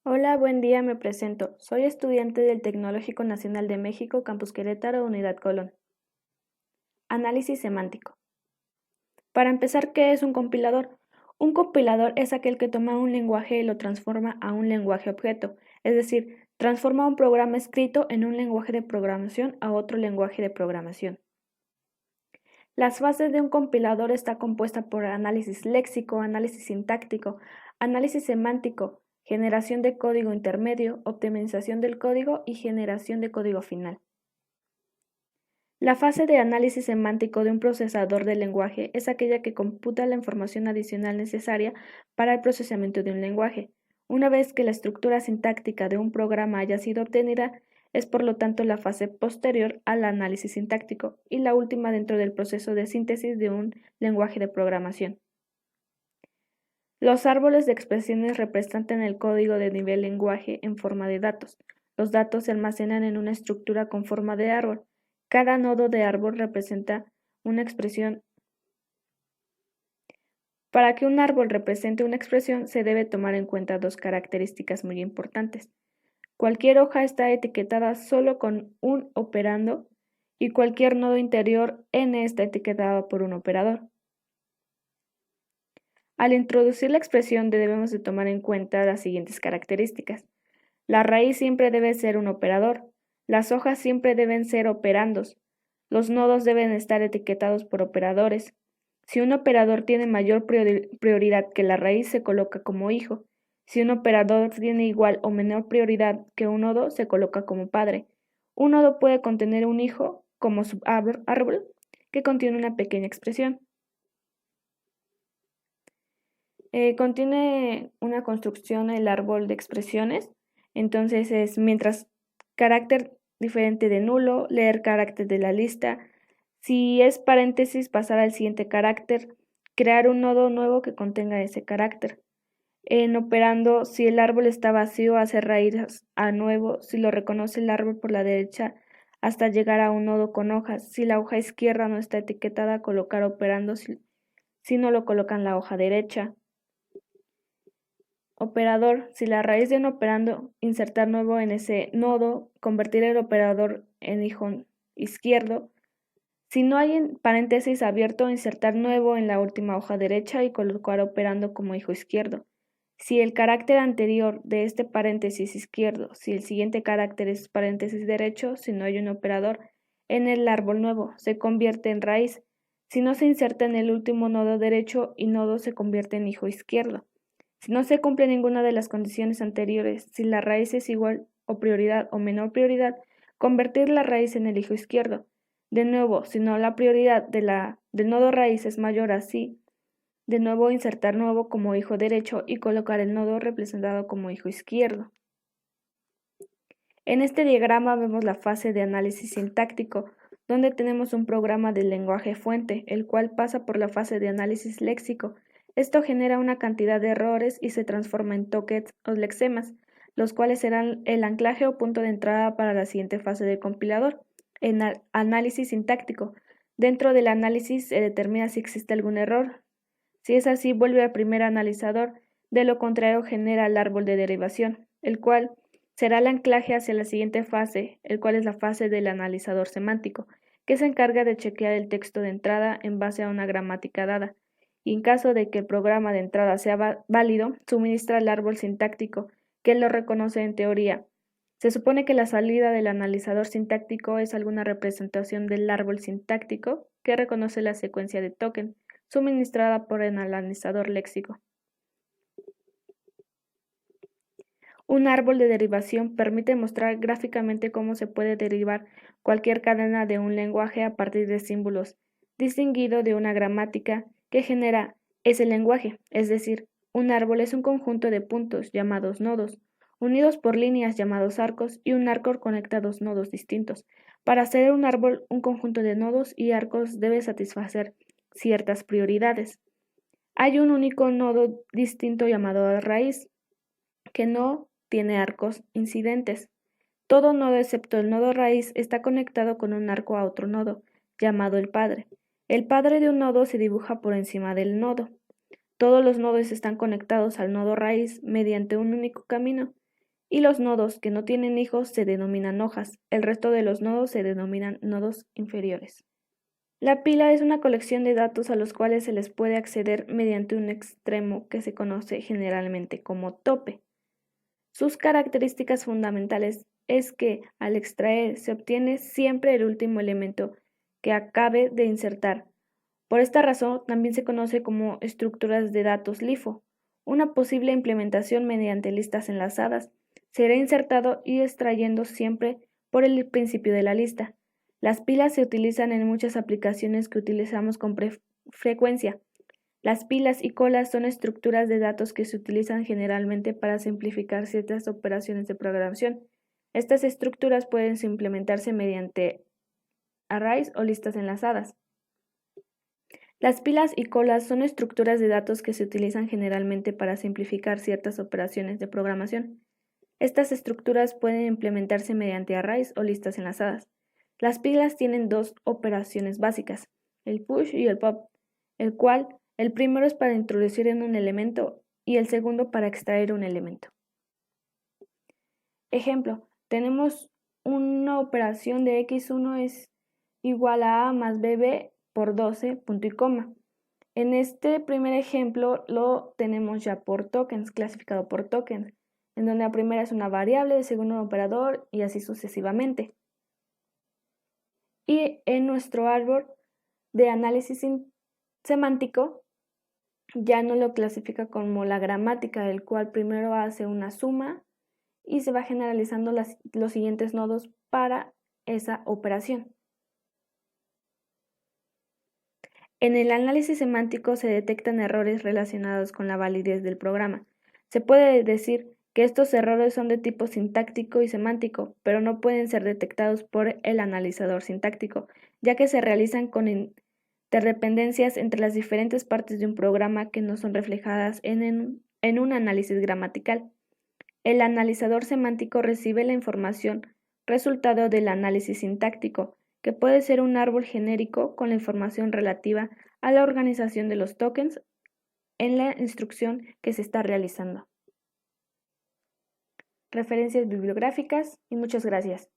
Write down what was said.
Hola, buen día, me presento. Soy estudiante del Tecnológico Nacional de México, Campus Querétaro, Unidad Colón. Análisis semántico. Para empezar, ¿qué es un compilador? Un compilador es aquel que toma un lenguaje y lo transforma a un lenguaje objeto, es decir, transforma un programa escrito en un lenguaje de programación a otro lenguaje de programación. Las fases de un compilador está compuesta por análisis léxico, análisis sintáctico, análisis semántico, generación de código intermedio, optimización del código y generación de código final. La fase de análisis semántico de un procesador de lenguaje es aquella que computa la información adicional necesaria para el procesamiento de un lenguaje. Una vez que la estructura sintáctica de un programa haya sido obtenida, es por lo tanto la fase posterior al análisis sintáctico y la última dentro del proceso de síntesis de un lenguaje de programación. Los árboles de expresiones representan el código de nivel lenguaje en forma de datos. Los datos se almacenan en una estructura con forma de árbol. Cada nodo de árbol representa una expresión. Para que un árbol represente una expresión, se debe tomar en cuenta dos características muy importantes. Cualquier hoja está etiquetada solo con un operando y cualquier nodo interior n está etiquetado por un operador. Al introducir la expresión debemos de tomar en cuenta las siguientes características. La raíz siempre debe ser un operador. Las hojas siempre deben ser operandos. Los nodos deben estar etiquetados por operadores. Si un operador tiene mayor prioridad que la raíz, se coloca como hijo. Si un operador tiene igual o menor prioridad que un nodo, se coloca como padre. Un nodo puede contener un hijo, como subárbol, que contiene una pequeña expresión. Contiene una construcción el árbol de expresiones. Entonces es mientras carácter diferente de nulo, leer carácter de la lista. Si es paréntesis, pasar al siguiente carácter, crear un nodo nuevo que contenga ese carácter. En operando, si el árbol está vacío, hacer raíz a nuevo. Si lo reconoce el árbol por la derecha, hasta llegar a un nodo con hojas. Si la hoja izquierda no está etiquetada, colocar operando si no lo colocan la hoja derecha. Operador, si la raíz de un operando, insertar nuevo en ese nodo, convertir el operador en hijo izquierdo. Si no hay en paréntesis abierto, insertar nuevo en la última hoja derecha y colocar operando como hijo izquierdo. Si el carácter anterior de este paréntesis izquierdo, si el siguiente carácter es paréntesis derecho, si no hay un operador en el árbol nuevo, se convierte en raíz. Si no se inserta en el último nodo derecho y nodo se convierte en hijo izquierdo. Si no se cumple ninguna de las condiciones anteriores, si la raíz es igual o prioridad o menor prioridad, convertir la raíz en el hijo izquierdo. De nuevo, si no la prioridad del nodo raíz es mayor a sí, de nuevo insertar nuevo como hijo derecho y colocar el nodo representado como hijo izquierdo. En este diagrama vemos la fase de análisis sintáctico, donde tenemos un programa del lenguaje fuente, el cual pasa por la fase de análisis léxico. Esto genera una cantidad de errores y se transforma en tokens o lexemas, los cuales serán el anclaje o punto de entrada para la siguiente fase del compilador, en análisis sintáctico. Dentro del análisis se determina si existe algún error. Si es así, vuelve al primer analizador, de lo contrario genera el árbol de derivación, el cual será el anclaje hacia la siguiente fase, el cual es la fase del analizador semántico, que se encarga de chequear el texto de entrada en base a una gramática dada, y en caso de que el programa de entrada sea válido, suministra el árbol sintáctico, que lo reconoce en teoría. Se supone que la salida del analizador sintáctico es alguna representación del árbol sintáctico que reconoce la secuencia de token, suministrada por el analizador léxico. Un árbol de derivación permite mostrar gráficamente cómo se puede derivar cualquier cadena de un lenguaje a partir de símbolos, distinguido de una gramática que genera ese lenguaje, es decir, un árbol es un conjunto de puntos llamados nodos, unidos por líneas llamados arcos y un arco conecta dos nodos distintos. Para hacer un árbol, un conjunto de nodos y arcos debe satisfacer ciertas prioridades. Hay un único nodo distinto llamado raíz, que no tiene arcos incidentes. Todo nodo excepto el nodo raíz está conectado con un arco a otro nodo, llamado el padre. El padre de un nodo se dibuja por encima del nodo. Todos los nodos están conectados al nodo raíz mediante un único camino. y los nodos que no tienen hijos se denominan hojas. El resto de los nodos se denominan nodos inferiores. La pila es una colección de datos a los cuales se les puede acceder mediante un extremo que se conoce generalmente como tope. Sus características fundamentales es que al extraer se obtiene siempre el último elemento que acabe de insertar. Por esta razón también se conoce como estructuras de datos LIFO. Una posible implementación mediante listas enlazadas será insertado y extrayendo siempre por el principio de la lista. Las pilas se utilizan en muchas aplicaciones que utilizamos con frecuencia. Las pilas y colas son estructuras de datos que se utilizan generalmente para simplificar ciertas operaciones de programación. Estas estructuras pueden implementarse mediante arrays o listas enlazadas. Las pilas y colas son estructuras de datos que se utilizan generalmente para simplificar ciertas operaciones de programación. Estas estructuras pueden implementarse mediante arrays o listas enlazadas. Las pilas tienen dos operaciones básicas, el push y el pop, el primero es para introducir en un elemento y el segundo para extraer un elemento. Ejemplo, tenemos una operación de x1 es igual a más bb por 12, punto y coma. En este primer ejemplo lo tenemos ya por tokens, clasificado por tokens, en donde la primera es una variable, el segundo un operador y así sucesivamente. Y en nuestro árbol de análisis semántico ya no lo clasifica como la gramática, el cual primero hace una suma y se va generalizando los siguientes nodos para esa operación. En el análisis semántico se detectan errores relacionados con la validez del programa. Se puede decir que estos errores son de tipo sintáctico y semántico, pero no pueden ser detectados por el analizador sintáctico, ya que se realizan con interdependencias entre las diferentes partes de un programa que no son reflejadas en un análisis gramatical. El analizador semántico recibe la información resultado del análisis sintáctico, que puede ser un árbol genérico con la información relativa a la organización de los tokens en la instrucción que se está realizando. Referencias bibliográficas y muchas gracias.